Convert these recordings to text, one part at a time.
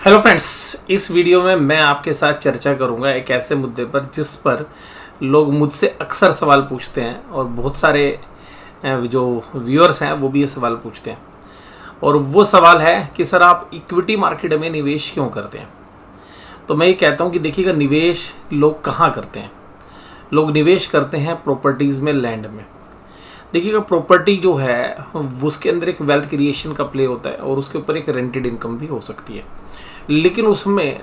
Hello friends, इस video में मैं आपके साथ चर्चा करूंगा एक ऐसे मुद्दे पर जिस पर लोग मुझसे अक्सर सवाल पूछते हैं और बहुत सारे जो व्यूअर्स हैं वो भी ये सवाल पूछते हैं। और वो सवाल है कि सर आप इक्विटी मार्केट में निवेश क्यों करते हैं। तो मैं ये कहता हूँ कि देखिएगा, निवेश लोग कहाँ करते हैं। लोग निवेश करते हैं प्रॉपर्टीज़ में, लैंड में। देखिएगा, प्रॉपर्टी जो है उसके अंदर एक वेल्थ क्रिएशन का प्ले होता है और उसके ऊपर एक रेंटेड इनकम भी हो सकती है, लेकिन उसमें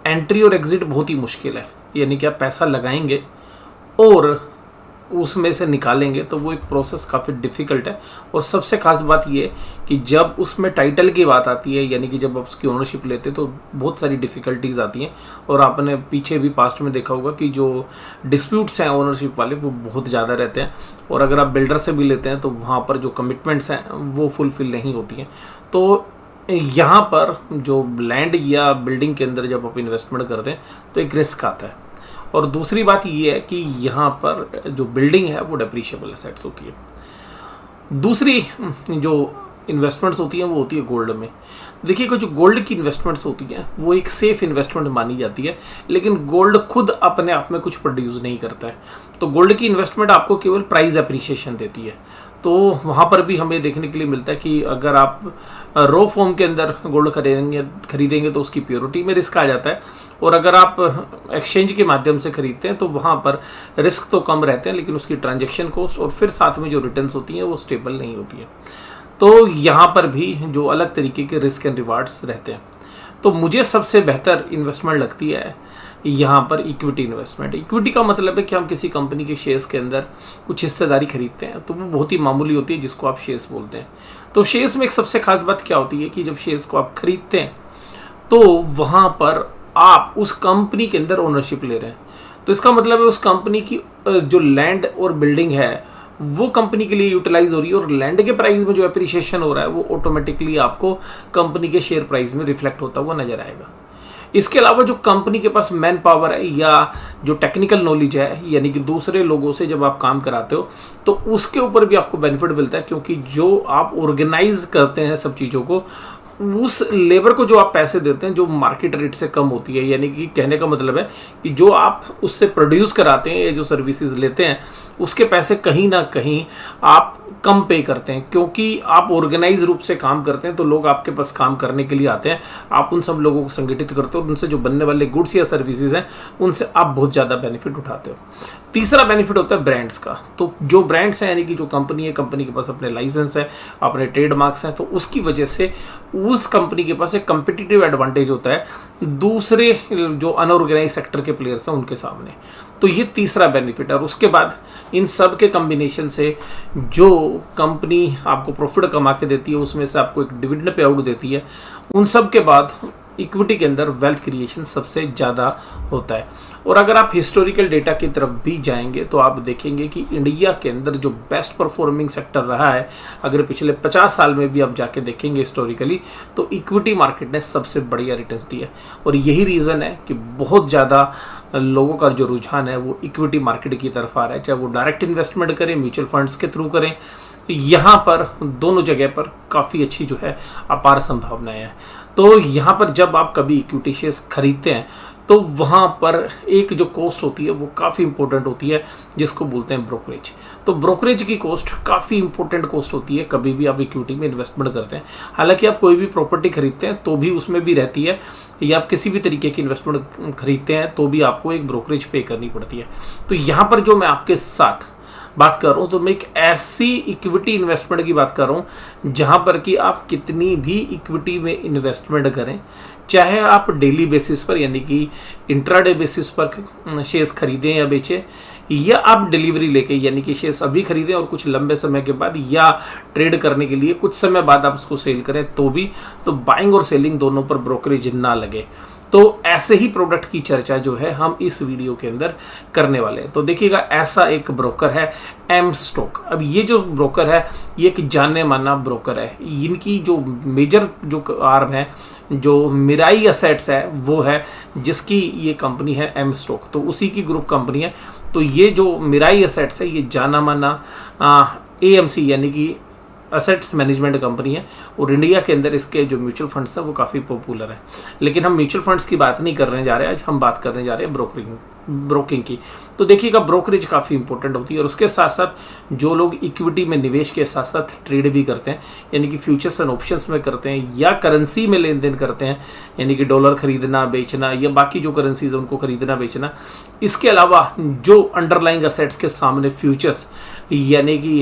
एंट्री और एग्जिट बहुत ही मुश्किल है। यानी कि आप पैसा लगाएंगे और उसमें से निकालेंगे तो वो एक प्रोसेस काफ़ी डिफ़िकल्ट है। और सबसे खास बात ये कि जब उसमें टाइटल की बात आती है, यानी कि जब आप उसकी ओनरशिप लेते हैं तो बहुत सारी डिफ़िकल्टीज़ आती हैं। और आपने पीछे भी पास्ट में देखा होगा कि जो डिस्प्यूट्स हैं ओनरशिप वाले वो बहुत ज़्यादा रहते हैं। और अगर आप बिल्डर से भी लेते हैं तो वहाँ पर जो कमिटमेंट्स हैं वो फुलफ़िल नहीं होती हैं। तो यहाँ पर जो लैंड या बिल्डिंग के अंदर जब आप इन्वेस्टमेंट करते हैं तो एक रिस्क आता है। और दूसरी बात ये है कि यहाँ पर जो बिल्डिंग है वो डेप्रीशिएबल एसेट्स होती है। दूसरी जो इन्वेस्टमेंट्स होती हैं वो होती है गोल्ड में। देखिए, कुछ गोल्ड की इन्वेस्टमेंट्स होती हैं वो एक सेफ इन्वेस्टमेंट मानी जाती है, लेकिन गोल्ड खुद अपने आप में कुछ प्रोड्यूस नहीं करता है। तो गोल्ड की इन्वेस्टमेंट आपको केवल प्राइस एप्रिसिएशन देती है। तो वहाँ पर भी हमें देखने के लिए मिलता है कि अगर आप रो फॉर्म के अंदर गोल्ड खरीदेंगे तो उसकी प्योरिटी में रिस्क आ जाता है। और अगर आप एक्सचेंज के माध्यम से खरीदते हैं तो वहाँ पर रिस्क तो कम रहते हैं, लेकिन उसकी ट्रांजैक्शन कॉस्ट और फिर साथ में जो रिटर्न्स होती हैं वो स्टेबल नहीं होती है। तो यहाँ पर भी जो अलग तरीके के रिस्क एंड रिवार्ड्स रहते हैं। तो मुझे सबसे बेहतर इन्वेस्टमेंट लगती है यहाँ पर इक्विटी इन्वेस्टमेंट। इक्विटी का मतलब है कि हम किसी कंपनी के शेयर्स के अंदर कुछ हिस्सेदारी खरीदते हैं, तो वो बहुत ही मामूली होती है जिसको आप शेयर्स बोलते हैं। तो शेयर्स में एक सबसे खास बात क्या होती है कि जब शेयर्स को आप खरीदते हैं तो वहाँ पर आप उस कंपनी के अंदर ओनरशिप ले रहे हैं। तो इसका मतलब है उस कंपनी की जो लैंड और बिल्डिंग है वो कंपनी के लिए यूटिलाइज हो रही है, और लैंड के प्राइस में जो एप्रिसिएशन हो रहा है वो ऑटोमेटिकली आपको कंपनी के शेयर प्राइस में रिफ्लेक्ट होता हुआ नजर आएगा। इसके अलावा जो कंपनी के पास मैन पावर है या जो टेक्निकल नॉलेज है, यानी कि दूसरे लोगों से जब आप काम कराते हो तो उसके ऊपर भी आपको बेनिफिट मिलता है, क्योंकि जो आप ऑर्गेनाइज करते हैं सब चीज़ों को, उस लेबर को जो आप पैसे देते हैं जो मार्केट रेट से कम होती है। यानी कि कहने का मतलब है कि जो आप उससे प्रोड्यूस कराते हैं या जो सर्विसेज लेते हैं उसके पैसे कहीं ना कहीं आप कम पे करते हैं, क्योंकि आप ऑर्गेनाइज रूप से काम करते हैं। तो लोग आपके पास काम करने के लिए आते हैं, आप उन सब लोगों को संगठित करते हो, उनसे जो बनने वाले गुड्स या सर्विसेज हैं उनसे आप बहुत ज़्यादा बेनिफिट उठाते हो। तीसरा बेनिफिट होता है ब्रांड्स का। तो जो ब्रांड्स हैं, यानी कि जो कंपनी है, कंपनी के पास अपने लाइसेंस है, अपने ट्रेडमार्क्स हैं, तो उसकी वजह से उस कंपनी के पास एक कम्पिटिटिव एडवांटेज होता है दूसरे जो अनऑर्गेनाइज सेक्टर के प्लेयर्स हैं उनके सामने। तो ये तीसरा बेनिफिट है। और उसके बाद इन सब के कम्बिनेशन से जो कंपनी आपको प्रॉफिट कमा के देती है उसमें से आपको एक डिविडेंड पे आउट देती है। उन सब के बाद इक्विटी के अंदर वेल्थ क्रिएशन सबसे ज़्यादा होता है। और अगर आप हिस्टोरिकल डेटा की तरफ भी जाएंगे तो आप देखेंगे कि इंडिया के अंदर जो बेस्ट परफॉर्मिंग सेक्टर रहा है, अगर पिछले 50 साल में भी आप जाके देखेंगे हिस्टोरिकली, तो इक्विटी मार्केट ने सबसे बढ़िया रिटर्न्स दिए। और यही रीज़न है कि बहुत ज़्यादा लोगों का जो रुझान है वो इक्विटी मार्केट की तरफ आ रहा है, चाहे वो डायरेक्ट इन्वेस्टमेंट करें, म्यूचुअल फंड्स के थ्रू करें। यहाँ पर दोनों जगह पर काफ़ी अच्छी जो है अपार संभावनाएं हैं। तो यहाँ पर जब आप कभी इक्विटी शेयर्स खरीदते हैं तो वहाँ पर एक जो कॉस्ट होती है वो काफ़ी इंपॉर्टेंट होती है, जिसको बोलते हैं ब्रोकरेज। तो ब्रोकरेज की कॉस्ट काफ़ी इंपॉर्टेंट कॉस्ट होती है कभी भी आप इक्विटी में इन्वेस्टमेंट करते हैं। हालांकि आप कोई भी प्रॉपर्टी खरीदते हैं तो भी उसमें भी रहती है, या आप किसी भी तरीके की इन्वेस्टमेंट खरीदते हैं तो भी आपको एक ब्रोकरेज पे करनी पड़ती है। तो यहाँ पर जो मैं आपके साथ बात कर रहा हूँ तो मैं एक ऐसी इक्विटी इन्वेस्टमेंट की बात कर रहा हूँ जहाँ पर कि आप कितनी भी इक्विटी में इन्वेस्टमेंट करें, चाहे आप डेली बेसिस पर यानी कि इंट्राडे बेसिस पर शेयर्स खरीदें या बेचें, या आप डिलीवरी लेके यानी कि शेयर्स अभी खरीदें और कुछ लंबे समय के बाद, या ट्रेड करने के लिए कुछ समय बाद आप उसको सेल करें तो भी, तो बाइंग और सेलिंग दोनों पर ब्रोकरेज ना लगे। तो ऐसे ही प्रोडक्ट की चर्चा जो है हम इस वीडियो के अंदर करने वाले हैं। तो देखिएगा, ऐसा एक ब्रोकर है एम स्टॉक। अब ये जो ब्रोकर है ये एक जाने माना ब्रोकर है। इनकी जो मेजर जो आर्म है, जो मिराई एसेट्स है, वो है जिसकी ये कंपनी है एम स्टॉक, तो उसी की ग्रुप कंपनी है। तो ये जो मिराई एसेट्स है ये जाना माना AMC यानी कि असेट्स मैनेजमेंट कंपनी है और इंडिया के अंदर इसके जो म्यूचुअल फंड्स हैं वो काफ़ी पॉपुलर है। लेकिन हम म्यूचुअल फंड्स की बात नहीं करने जा रहे हैं, आज हम बात करने जा रहे हैं ब्रोकिंग की। तो देखिएगा, ब्रोकरेज काफ़ी इंपॉर्टेंट होती है और उसके साथ साथ जो लोग इक्विटी में निवेश के साथ साथ ट्रेड भी करते हैं, यानी कि फ्यूचर्स एंड ऑप्शंस में करते हैं या करेंसी में लेन देन करते हैं, यानी कि डॉलर खरीदना बेचना या बाकी जो करेंसीज है उनको खरीदना बेचना। इसके अलावा जो अंडरलाइंग असेट्स के सामने फ्यूचर्स, यानी कि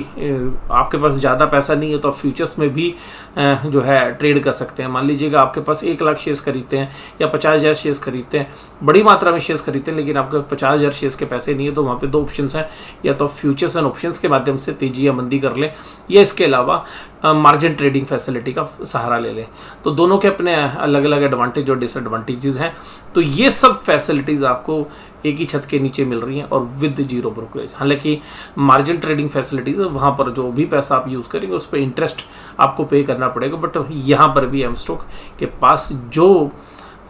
आपके पास ज़्यादा पैसा नहीं है तो आप फ्यूचर्स में भी जो है ट्रेड कर सकते हैं। मान लीजिएगा आपके पास 1 लाख शेयर्स खरीदते हैं या 50,000 शेयर्स खरीदते हैं, बड़ी मात्रा में शेयर्स खरीदते हैं, लेकिन आपके 50,000 शेयर्स के पैसे नहीं है, तो वहाँ पे 2 ऑप्शंस हैं, या तो फ्यूचर्स एंड ऑप्शंस के माध्यम से तेजी या मंदी कर लें या इसके अलावा मार्जिन ट्रेडिंग फैसिलिटी का सहारा ले लें। तो दोनों के अपने अलग अलग एडवांटेज और डिसएडवांटेजेस हैं। तो ये सब फैसिलिटीज़ आपको एक ही छत के नीचे मिल रही हैं और विद जीरो ब्रोकरेज। हालांकि मार्जिन ट्रेडिंग फैसिलिटीज़ वहाँ पर जो भी पैसा आप यूज़ करेंगे उस पर इंटरेस्ट आपको पे करना पड़ेगा, बट यहाँ पर भी एम स्टॉक के पास जो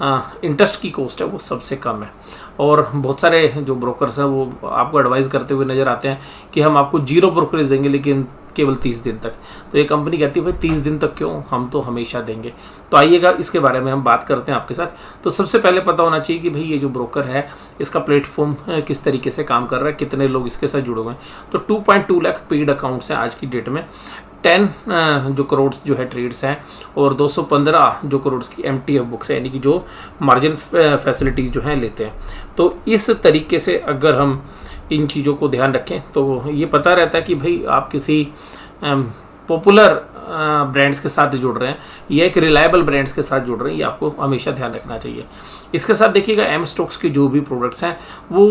इंटरेस्ट की कॉस्ट है वो सबसे कम है। और बहुत सारे जो ब्रोकर्स हैं वो आपको एडवाइस करते हुए नज़र आते हैं कि हम आपको जीरो ब्रोकरेज देंगे लेकिन केवल 30 दिन तक। तो ये कंपनी कहती है भाई 30 दिन तक क्यों, हम तो हमेशा देंगे। तो आइएगा इसके बारे में हम बात करते हैं आपके साथ। तो सबसे पहले पता होना चाहिए कि भाई ये जो ब्रोकर है इसका प्लेटफॉर्म किस तरीके से काम कर रहा है, कितने लोग इसके साथ जुड़े हुए हैं। तो 2.2 लाख पेड अकाउंट्स हैं आज की डेट में, 10 जो करोड़ जो है ट्रेड्स हैं और 215 जो करोड़ की MTF बुक्स है, यानी कि जो मार्जिन फैसिलिटीज़ जो हैं लेते हैं। तो इस तरीके से अगर हम इन चीज़ों को ध्यान रखें तो ये पता रहता है कि भाई आप किसी पॉपुलर ब्रांड्स के साथ जुड़ रहे हैं या एक रिलायबल ब्रांड्स के साथ जुड़ रहे हैं, ये आपको हमेशा ध्यान रखना चाहिए। इसके साथ देखिएगा एम स्टॉक्स के जो भी प्रोडक्ट्स हैं वो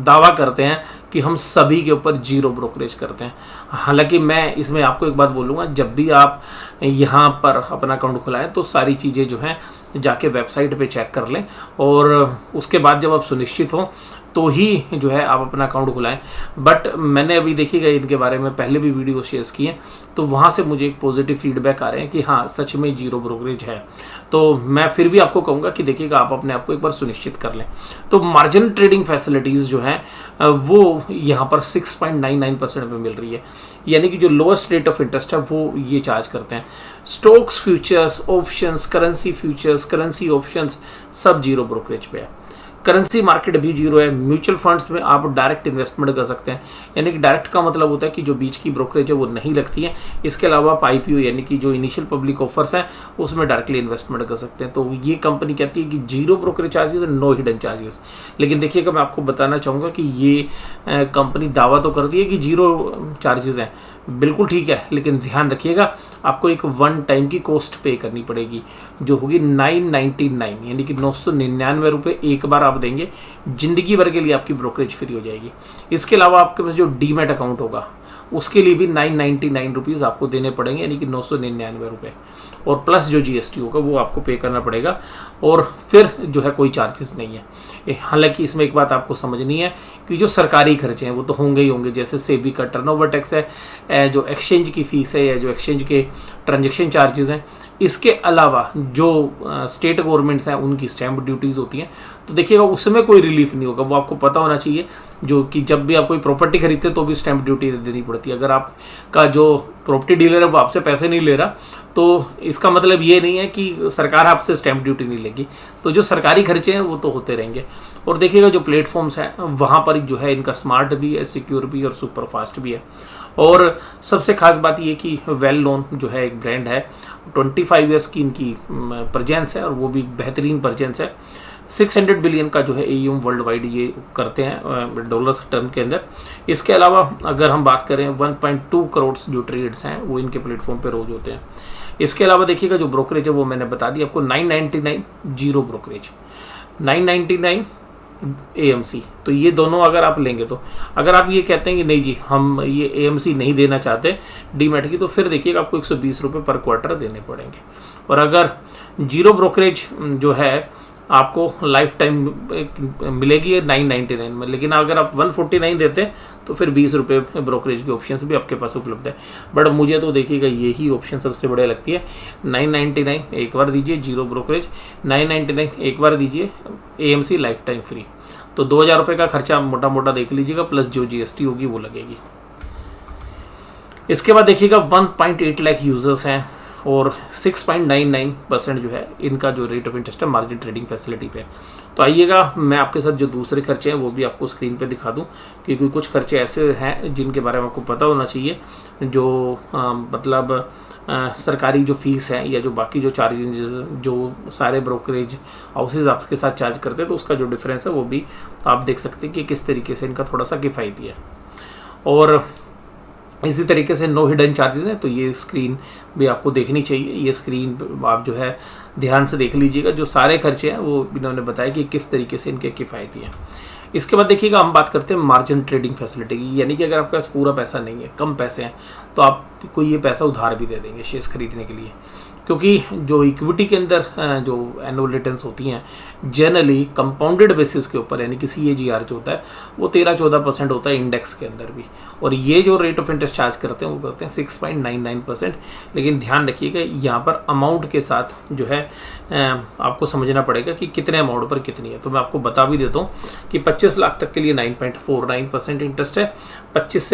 दावा करते हैं कि हम सभी के ऊपर जीरो ब्रोकरेज करते हैं। हालांकि मैं इसमें आपको एक बात बोलूँगा, जब भी आप यहाँ पर अपना अकाउंट खुलाएं तो सारी चीज़ें जो हैं जाके वेबसाइट पे चेक कर लें और उसके बाद जब आप सुनिश्चित हो तो ही जो है आप अपना अकाउंट खुलाएं। बट मैंने अभी देखिएगा इनके बारे में पहले भी वीडियो शेयर की है, तो वहाँ से मुझे एक पॉजिटिव फीडबैक आ रहे हैं कि हाँ सच में जीरो ब्रोकरेज है। तो मैं फिर भी आपको कहूँगा कि देखिएगा आप अपने आप को एक बार सुनिश्चित कर लें। तो मार्जिन ट्रेडिंग फैसिलिटीज़ जो हैं वो यहाँ पर 6.99% में मिल रही है, यानी कि जो लोएस्ट रेट ऑफ इंटरेस्ट है वो ये चार्ज करते हैं। Stocks, futures, options, currency futures, currency options सब जीरो ब्रोकरेज पे है। करेंसी मार्केट भी जीरो है। म्यूचुअल फंड्स में आप डायरेक्ट इन्वेस्टमेंट कर सकते हैं, यानी कि डायरेक्ट का मतलब होता है कि जो बीच की ब्रोकरेज है वो नहीं लगती है। इसके अलावा आप IPO यानी कि जो इनिशियल पब्लिक ऑफर्स हैं उसमें डायरेक्टली इन्वेस्टमेंट कर सकते हैं। तो ये कंपनी कहती है कि जीरो ब्रोकरेज चार्जेस और नो हिडन चार्जेस। लेकिन देखिएगा मैं आपको बताना चाहूँगा कि ये कंपनी दावा तो करती है कि जीरो चार्जेस हैं, बिल्कुल ठीक है, लेकिन ध्यान रखिएगा आपको एक 1 टाइम की कॉस्ट पे करनी पड़ेगी जो होगी 999, यानी कि 999 रुपये एक बार आप देंगे, जिंदगी भर के लिए आपकी ब्रोकरेज फ्री हो जाएगी। इसके अलावा आपके पास जो डीमैट अकाउंट होगा उसके लिए भी 999 रुपीज़ आपको देने पड़ेंगे, यानी कि 999 रुपये, और प्लस जो GST होगा वो आपको पे करना पड़ेगा, और फिर जो है कोई चार्जेस नहीं है। हालांकि इसमें एक बात आपको समझनी है कि जो सरकारी खर्चे हैं वो तो होंगे ही होंगे, जैसे सेबी का टर्नओवर टैक्स है, जो एक्सचेंज की फ़ीस है या जो एक्सचेंज के ट्रांजेक्शन चार्जेस हैं। इसके अलावा जो स्टेट गवर्नमेंट्स हैं उनकी स्टैम्प ड्यूटीज़ होती हैं, तो देखिएगा उसमें कोई रिलीफ नहीं होगा। वो आपको पता होना चाहिए जो कि जब भी आप कोई प्रॉपर्टी खरीदते हैं तो भी स्टैम्प ड्यूटी देनी पड़ती है। अगर आपका जो प्रॉपर्टी डीलर है वो आपसे पैसे नहीं ले रहा तो इसका मतलब ये नहीं है कि सरकार आपसे स्टैम्प ड्यूटी नहीं लेगी। तो जो सरकारी खर्चे हैं वो तो होते रहेंगे। और देखिएगा जो प्लेटफॉर्म्स हैं वहाँ पर जो है इनका स्मार्ट भी है, सिक्योर भी और सुपर फास्ट भी है। और सबसे खास बात ये कि वेल नोन जो है एक ब्रांड है, 25 ईयर्स की इनकी प्रेजेंस है और वो भी बेहतरीन प्रेजेंस है। 600 बिलियन का जो है AUM वर्ल्ड वाइड ये करते हैं डॉलर्स टर्म के अंदर। इसके अलावा अगर हम बात करें 1.2 करोड़ जो ट्रेड्स हैं वो इनके प्लेटफॉर्म पे रोज होते हैं। इसके अलावा देखिएगा जो ब्रोकरेज है वो मैंने बता दिया आपको, 999 जीरो ब्रोकरेज, 999 AMC। तो ये दोनों अगर आप लेंगे, तो अगर आप ये कहते हैं कि नहीं जी हम ये AMC नहीं देना चाहते डीमैट की, तो फिर देखिएगा आपको 120 रुपये पर क्वार्टर देने पड़ेंगे। और अगर जीरो ब्रोकरेज जो है आपको लाइफ टाइम मिलेगी 999 में, लेकिन अगर आप 149 देते हैं तो फिर 20 रुपये ब्रोकरेज की ऑप्शन भी आपके पास उपलब्ध है। बट मुझे तो देखिएगा यही ऑप्शन सबसे बढ़िया लगती है। 999 एक बार दीजिए जीरो ब्रोकरेज, 999 एक बार दीजिए AMC लाइफ टाइम फ्री। तो 2000 रुपये का खर्चा मोटा मोटा देख लीजिएगा, प्लस जो GST होगी वो लगेगी। इसके बाद देखिएगा 1.8 लाख यूजर्स हैं और 6.99% जो है इनका जो रेट ऑफ इंटरेस्ट है मार्जिन ट्रेडिंग फैसिलिटी पे। तो आइएगा मैं आपके साथ जो दूसरे खर्चे हैं वो भी आपको स्क्रीन पे दिखा दूं, क्योंकि कुछ खर्चे ऐसे हैं जिनके बारे में आपको पता होना चाहिए, जो मतलब सरकारी जो फीस है या जो बाकी जो चार्जेज जो सारे ब्रोकरेज हाउसेज आपके साथ चार्ज करते हैं, तो उसका जो डिफरेंस है वो भी आप देख सकते हैं कि किस तरीके से इनका थोड़ा सा किफ़ायती है। और इसी तरीके से नो हिडन चार्जेस हैं, तो ये स्क्रीन भी आपको देखनी चाहिए। ये स्क्रीन आप जो है ध्यान से देख लीजिएगा, जो सारे खर्चे हैं वो इन्होंने बताया कि किस तरीके से इनके किफ़ायती हैं। इसके बाद देखिएगा हम बात करते हैं मार्जिन ट्रेडिंग फैसिलिटी की, यानी कि अगर आपके पास पूरा पैसा नहीं है, कम पैसे हैं, तो आपको ये पैसा उधार भी दे देंगे शेयर्स खरीदने के लिए, क्योंकि जो इक्विटी के अंदर जो एनुअल रिटर्न्स होती हैं जनरली कंपाउंडेड बेसिस के ऊपर, यानी कि CAGR जो होता है वो 13-14% होता है इंडेक्स के अंदर भी, और ये जो रेट ऑफ इंटरेस्ट चार्ज करते हैं वो करते हैं 6.99%। लेकिन ध्यान रखिएगा यहाँ पर अमाउंट के साथ जो है आपको समझना पड़ेगा कि कितने अमाउंट पर कितनी है। तो मैं आपको बता भी देता हूँ कि 25 लाख तक के लिए 9.49% इंटरेस्ट है, 25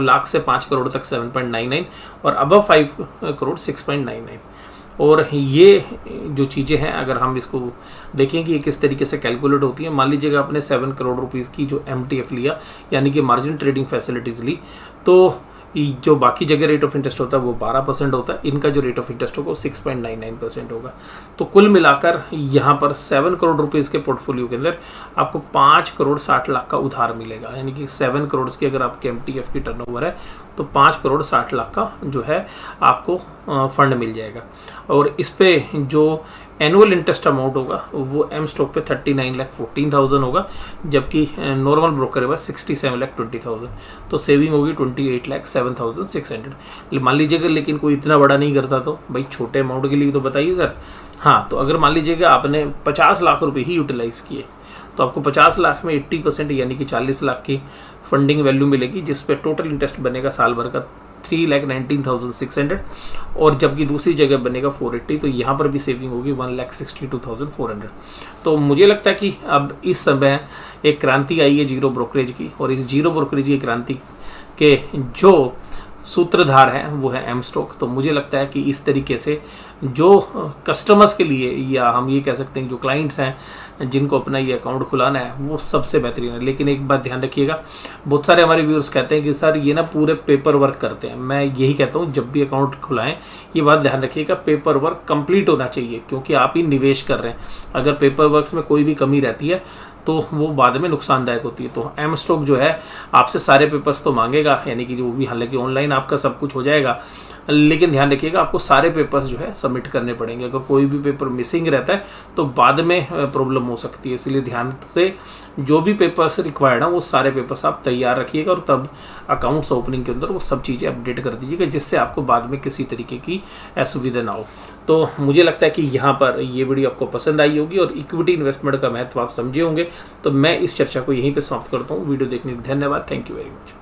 लाख से 5 करोड़ तक 7.99 और अबव 5 करोड़ 6.99। और ये जो चीज़ें हैं अगर हम इसको देखें कि ये किस तरीके से कैलकुलेट होती है, मान लीजिएगा आपने 7 करोड़ रुपीज़ की जो MTF लिया, यानी कि मार्जिन ट्रेडिंग फैसिलिटीज़ ली, तो जो बाकी जगह रेट ऑफ इंटरेस्ट होता है वो 12% होता है, इनका जो रेट ऑफ इंटरेस्ट होगा वो 6.99% होगा। तो कुल मिलाकर यहाँ पर 7 करोड़ रुपीज़ के पोर्टफोलियो के अंदर आपको 5 करोड़ 60 लाख का उधार मिलेगा, यानी कि 7 करोड़ की अगर आपके MTF की टर्नओवर है तो 5 करोड़ 60 लाख का जो है आपको फंड मिल जाएगा। और इस पे जो एनुअल इंटरेस्ट अमाउंट होगा वो M स्टॉक पे 39,14,000 होगा, जबकि नॉर्मल ब्रोकर के पास 67,20,000, तो सेविंग होगी 28,07,600। मान लीजिएगा लेकिन कोई इतना बड़ा नहीं करता तो भाई छोटे अमाउंट के लिए तो बताइए सर। हाँ, तो अगर मान लीजिएगा आपने 50 लाख रुपए ही यूटिलाइज़ किए तो आपको 50 लाख में 80% यानी कि 40 लाख की फंडिंग वैल्यू मिलेगी, जिस पे टोटल इंटरेस्ट बनेगा साल भर का 3,19,600, और जबकि दूसरी जगह बनेगा 480, तो यहाँ पर भी सेविंग होगी 1,62,400। तो मुझे लगता है कि अब इस समय एक क्रांति आई है जीरो ब्रोकरेज की, और इस जीरो ब्रोकरेज की क्रांति के जो सूत्रधार है वो है M स्टॉक। तो मुझे लगता है कि इस तरीके से जो कस्टमर्स के लिए, या हम ये कह सकते हैं जो क्लाइंट्स हैं जिनको अपना ये अकाउंट खुलाना है, वो सबसे बेहतरीन है। लेकिन एक बात ध्यान रखिएगा, बहुत सारे हमारे व्यूअर्स कहते हैं कि सर ये ना पूरे पेपर वर्क करते हैं। मैं यही कहता हूँ जब भी अकाउंट खुलाएं ये बात ध्यान रखिएगा, पेपर वर्क कंप्लीट होना चाहिए, क्योंकि आप ही निवेश कर रहे हैं। अगर पेपर वर्क में कोई भी कमी रहती है तो वो बाद में नुकसानदायक होती है। तो M स्टॉक जो है आपसे सारे पेपर्स तो मांगेगा, यानी कि जो भी, हालांकि ऑनलाइन आपका सब कुछ हो जाएगा, लेकिन ध्यान रखिएगा आपको सारे पेपर्स जो है सबमिट करने पड़ेंगे। अगर कोई भी पेपर मिसिंग रहता है तो बाद में प्रॉब्लम हो सकती है, इसलिए ध्यान से जो भी पेपर्स रिक्वायर्ड है वो सारे पेपर्स आप तैयार रखिएगा, और तब अकाउंट्स ओपनिंग के अंदर वो सब चीज़ें अपडेट कर दीजिएगा, जिससे आपको बाद में किसी तरीके की असुविधा ना हो। तो मुझे लगता है कि यहाँ पर ये वीडियो आपको पसंद आई होगी और इक्विटी इन्वेस्टमेंट का महत्व आप समझे होंगे। तो मैं इस चर्चा को यहीं पे समाप्त करता हूँ। वीडियो देखने के लिए धन्यवाद। Thank you very much.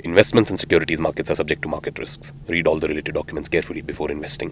Investments in securities markets are subject to market risks. Read all the related documents carefully before investing.